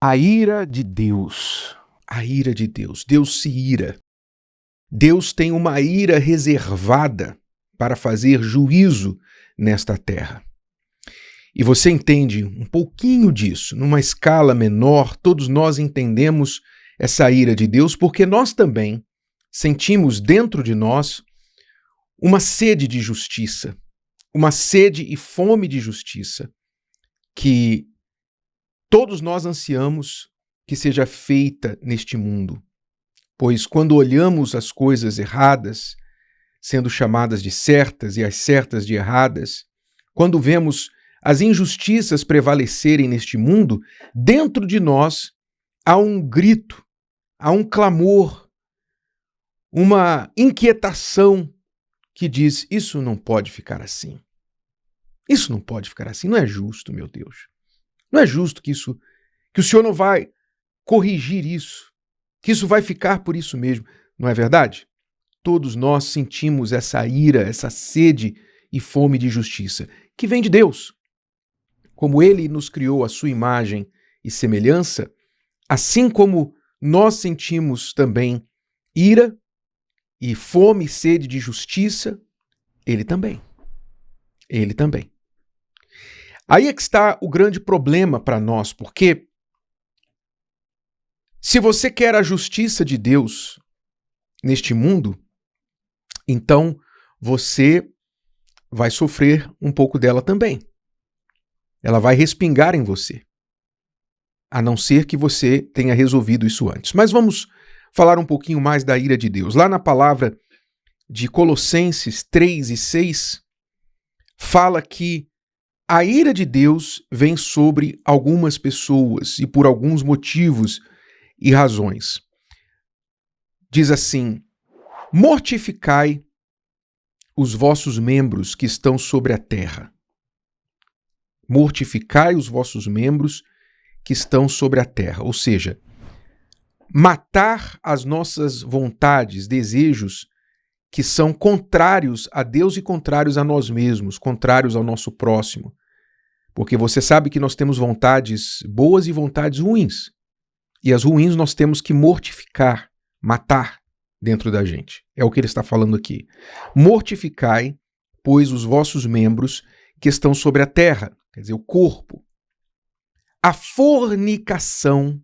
A ira de Deus. A ira de Deus. Deus se ira. Deus tem uma ira reservada para fazer juízo nesta terra. E você entende um pouquinho disso, numa escala menor, todos nós entendemos essa ira de Deus, porque nós também sentimos dentro de nós uma sede de justiça, uma sede e fome de justiça, que todos nós ansiamos que seja feita neste mundo. Pois quando olhamos as coisas erradas, sendo chamadas de certas e as certas de erradas, quando vemos as injustiças prevalecerem neste mundo, dentro de nós há um grito, há um clamor, uma inquietação que diz: isso não pode ficar assim. Isso não pode ficar assim, não é justo, meu Deus. Não é justo que o Senhor não vai corrigir isso, que isso vai ficar por isso mesmo, não é verdade? Todos nós sentimos essa ira, essa sede e fome de justiça, que vem de Deus. Como Ele nos criou à sua imagem e semelhança, assim como nós sentimos também ira e fome e sede de justiça, Ele também. Ele também. Aí é que está o grande problema para nós, porque se você quer a justiça de Deus neste mundo, então você vai sofrer um pouco dela também. Ela vai respingar em você, a não ser que você tenha resolvido isso antes. Mas vamos falar um pouquinho mais da ira de Deus. Lá na palavra de Colossenses 3:6, fala que a ira de Deus vem sobre algumas pessoas e por alguns motivos e razões. Diz assim: mortificai os vossos membros que estão sobre a terra. Mortificai os vossos membros que estão sobre a terra. Ou seja, matar as nossas vontades, desejos que são contrários a Deus e contrários a nós mesmos, contrários ao nosso próximo. Porque você sabe que nós temos vontades boas e vontades ruins. E as ruins nós temos que mortificar, matar dentro da gente. É o que ele está falando aqui. Mortificai, pois, os vossos membros que estão sobre a terra, quer dizer, o corpo. A fornicação,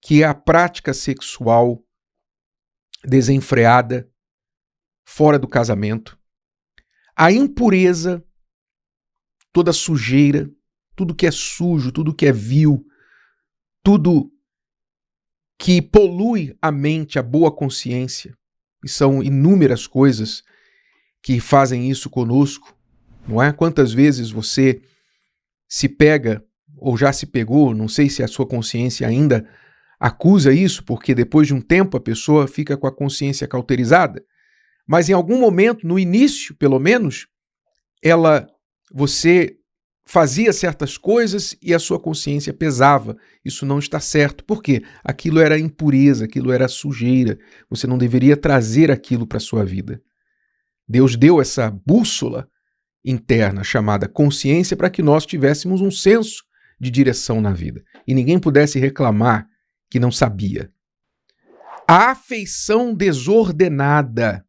que é a prática sexual desenfreada, fora do casamento. A impureza, toda sujeira, tudo que é sujo, tudo que é vil, tudo que polui a mente, a boa consciência. E são inúmeras coisas que fazem isso conosco, não é? Quantas vezes você se pega, ou já se pegou, não sei se a sua consciência ainda acusa isso, porque depois de um tempo a pessoa fica com a consciência cauterizada, mas em algum momento, no início pelo menos, você fazia certas coisas e a sua consciência pesava. Isso não está certo. Por quê? Aquilo era impureza, aquilo era sujeira. Você não deveria trazer aquilo para a sua vida. Deus deu essa bússola interna chamada consciência para que nós tivéssemos um senso de direção na vida e ninguém pudesse reclamar que não sabia. A afeição desordenada,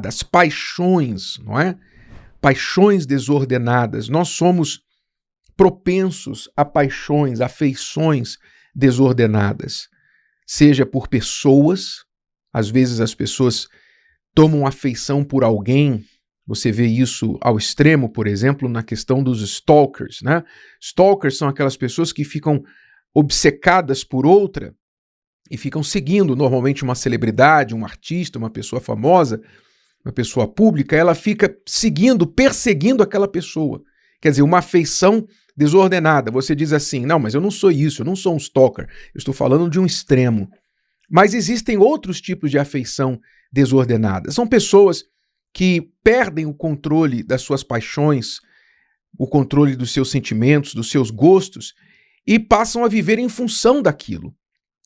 as paixões, não é? Paixões desordenadas. Nós somos propensos a paixões, afeições desordenadas. Seja por pessoas, às vezes as pessoas tomam afeição por alguém. Você vê isso ao extremo, por exemplo, na questão dos stalkers, né? Stalkers são aquelas pessoas que ficam obcecadas por outra e ficam seguindo normalmente uma celebridade, um artista, uma pessoa famosa, uma pessoa pública, ela fica seguindo, perseguindo aquela pessoa. Quer dizer, uma afeição desordenada. Você diz assim: não, mas eu não sou isso, eu não sou um stalker, eu estou falando de um extremo. Mas existem outros tipos de afeição desordenada. São pessoas que perdem o controle das suas paixões, o controle dos seus sentimentos, dos seus gostos, e passam a viver em função daquilo.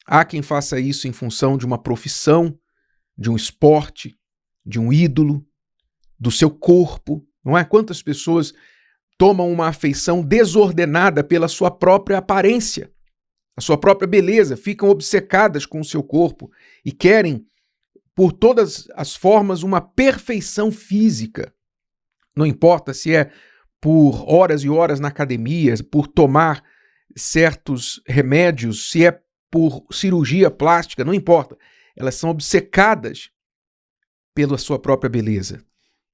Há quem faça isso em função de uma profissão, de um esporte, de um ídolo, do seu corpo, não é? Quantas pessoas tomam uma afeição desordenada pela sua própria aparência, a sua própria beleza, ficam obcecadas com o seu corpo e querem, por todas as formas, uma perfeição física. Não importa se é por horas e horas na academia, por tomar certos remédios, se é por cirurgia plástica, não importa. Elas são obcecadas pela sua própria beleza.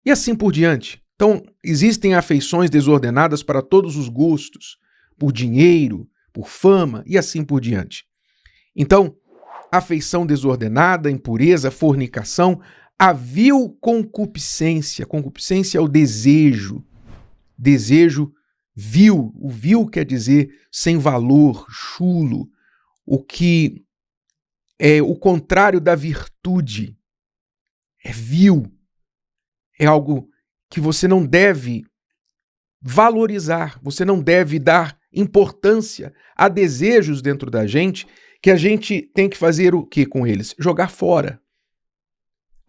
E assim por diante. Então, existem afeições desordenadas para todos os gostos, por dinheiro, por fama e assim por diante. Então, afeição desordenada, impureza, fornicação, a vil concupiscência. Concupiscência é o desejo. Desejo vil. O vil quer dizer sem valor, chulo. O que é o contrário da virtude. É vil. É algo que você não deve valorizar. Você não deve dar importância a desejos dentro da gente que a gente tem que fazer o que com eles? Jogar fora.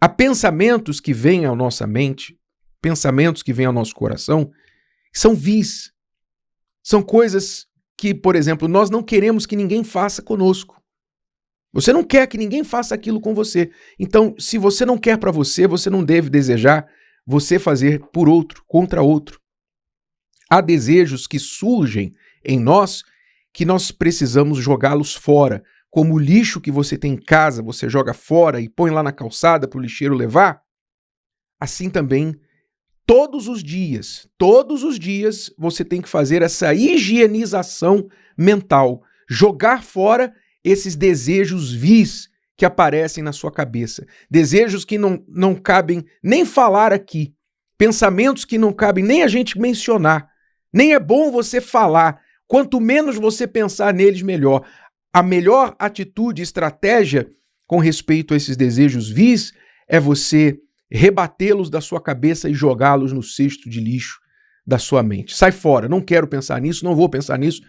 Há pensamentos que vêm à nossa mente, pensamentos que vêm ao nosso coração, são vis. São coisas que, por exemplo, nós não queremos que ninguém faça conosco. Você não quer que ninguém faça aquilo com você. Então, se você não quer para você, você não deve desejar você fazer por outro, contra outro. Há desejos que surgem em nós que nós precisamos jogá-los fora. Como o lixo que você tem em casa, você joga fora e põe lá na calçada para o lixeiro levar. Assim também, todos os dias, você tem que fazer essa higienização mental. Jogar fora esses desejos vis que aparecem na sua cabeça. Desejos que não cabem nem falar aqui. Pensamentos que não cabem nem a gente mencionar. Nem é bom você falar. Quanto menos você pensar neles, melhor. A melhor atitude, estratégia com respeito a esses desejos vis é você rebatê-los da sua cabeça e jogá-los no cesto de lixo da sua mente. Sai fora, não quero pensar nisso, não vou pensar nisso.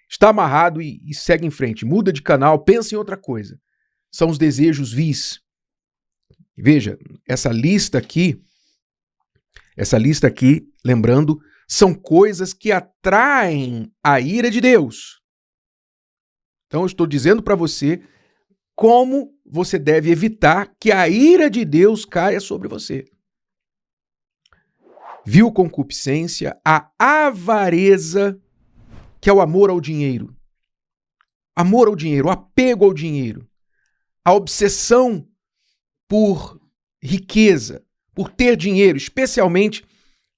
Está amarrado e segue em frente. Muda de canal, pensa em outra coisa. São os desejos vis. Veja, essa lista aqui, lembrando, são coisas que atraem a ira de Deus. Então eu estou dizendo para você como você deve evitar que a ira de Deus caia sobre você. Vil concupiscência, a avareza, que é o amor ao dinheiro. Amor ao dinheiro, o apego ao dinheiro. A obsessão por riqueza, por ter dinheiro, especialmente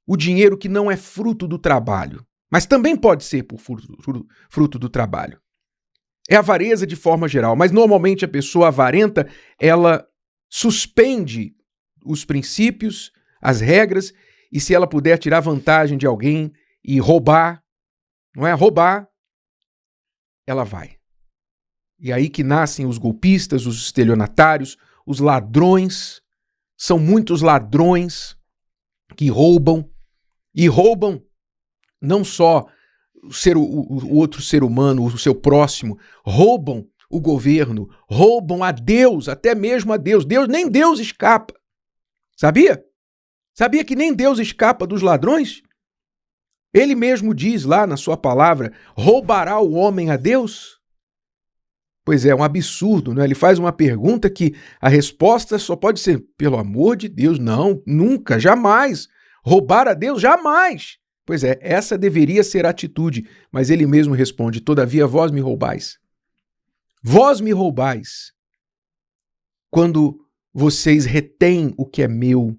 o dinheiro que não é fruto do trabalho, mas também pode ser por fruto do trabalho. É avareza de forma geral, mas normalmente a pessoa avarenta, ela suspende os princípios, as regras, e se ela puder tirar vantagem de alguém e roubar, não é? Roubar, ela vai. E aí que nascem os golpistas, os estelionatários, os ladrões. São muitos ladrões que roubam, e roubam não só o outro ser humano, o seu próximo, roubam o governo, roubam a Deus, até mesmo a Deus. Nem Deus escapa. Sabia? Sabia que nem Deus escapa dos ladrões? Ele mesmo diz lá na sua palavra, roubará o homem a Deus? Pois é um absurdo, não é? Ele faz uma pergunta que a resposta só pode ser, pelo amor de Deus, não, nunca, jamais. Roubar a Deus, jamais. Pois é, essa deveria ser a atitude, mas ele mesmo responde, todavia vós me roubais. Vós me roubais quando vocês retêm o que é meu,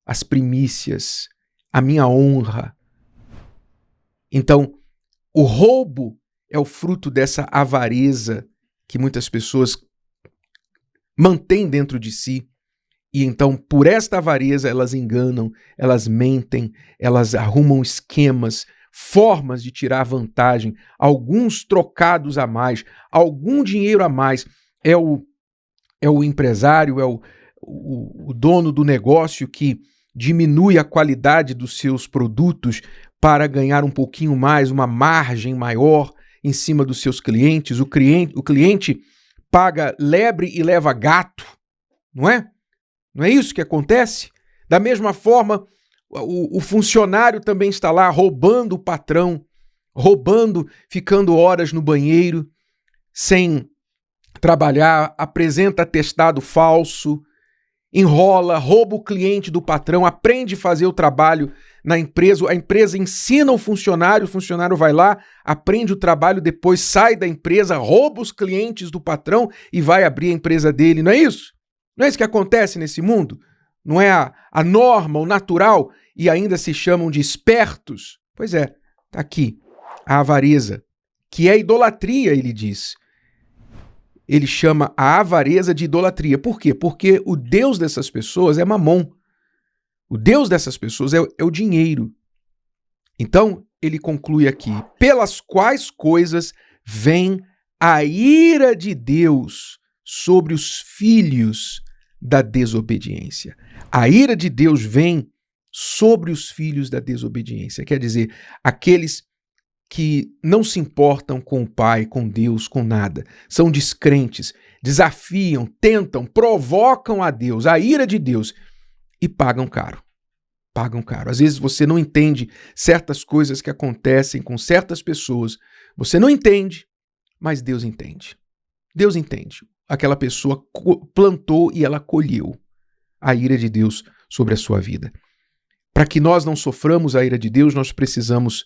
as primícias, a minha honra. Então, o roubo é o fruto dessa avareza que muitas pessoas mantêm dentro de si. E então, por esta avareza, elas enganam, elas mentem, elas arrumam esquemas, formas de tirar vantagem, alguns trocados a mais, algum dinheiro a mais. É o empresário, é o dono do negócio que diminui a qualidade dos seus produtos para ganhar um pouquinho mais, uma margem maior em cima dos seus clientes. O cliente paga lebre e leva gato, não é? Não é isso que acontece? Da mesma forma, O funcionário também está lá roubando o patrão, roubando, ficando horas no banheiro, sem trabalhar, apresenta atestado falso, enrola, rouba o cliente do patrão, aprende a fazer o trabalho na empresa, a empresa ensina o funcionário vai lá, aprende o trabalho, depois sai da empresa, rouba os clientes do patrão e vai abrir a empresa dele, não é isso? Não é isso que acontece nesse mundo? Não é a norma, o natural, e ainda se chamam de espertos? Pois é, tá aqui, a avareza, que é idolatria, ele diz. Ele chama a avareza de idolatria. Por quê? Porque o Deus dessas pessoas é Mamon. O Deus dessas pessoas é o dinheiro. Então, ele conclui aqui, pelas quais coisas vem a ira de Deus sobre os filhos da desobediência. A ira de Deus vem sobre os filhos da desobediência. Quer dizer, aqueles que não se importam com o Pai, com Deus, com nada. São descrentes, desafiam, tentam, provocam a Deus, a ira de Deus, e pagam caro. Pagam caro. Às vezes você não entende certas coisas que acontecem com certas pessoas. Você não entende, mas Deus entende. Deus entende. Aquela pessoa plantou e ela colheu a ira de Deus sobre a sua vida. Para que nós não soframos a ira de Deus, nós precisamos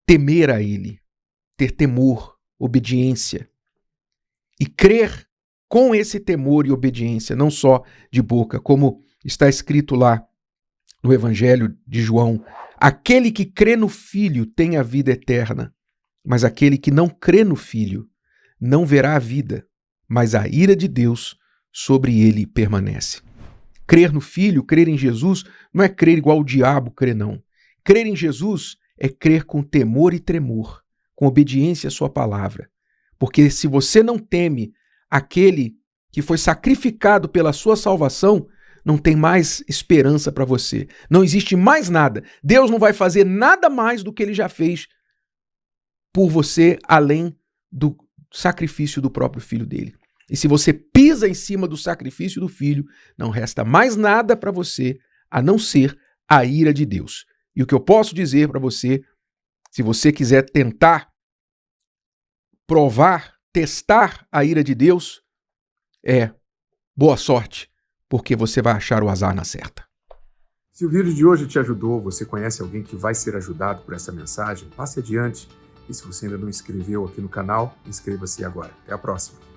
temer a Ele, ter temor, obediência e crer com esse temor e obediência, não só de boca, como está escrito lá no Evangelho de João: aquele que crê no Filho tem a vida eterna, mas aquele que não crê no Filho não verá a vida, mas a ira de Deus sobre ele permanece. Crer no Filho, crer em Jesus, não é crer igual o diabo crê, não. Crer em Jesus é crer com temor e tremor, com obediência à sua palavra. Porque se você não teme aquele que foi sacrificado pela sua salvação, não tem mais esperança para você. Não existe mais nada. Deus não vai fazer nada mais do que ele já fez por você, além do sacrifício do próprio filho dele. E se você pisa em cima do sacrifício do filho, não resta mais nada para você a não ser a ira de Deus. E o que eu posso dizer para você, se você quiser tentar provar, testar a ira de Deus, é boa sorte, porque você vai achar o azar na certa. Se o vídeo de hoje te ajudou, você conhece alguém que vai ser ajudado por essa mensagem, passe adiante. E se você ainda não inscreveu aqui no canal, inscreva-se agora. Até a próxima.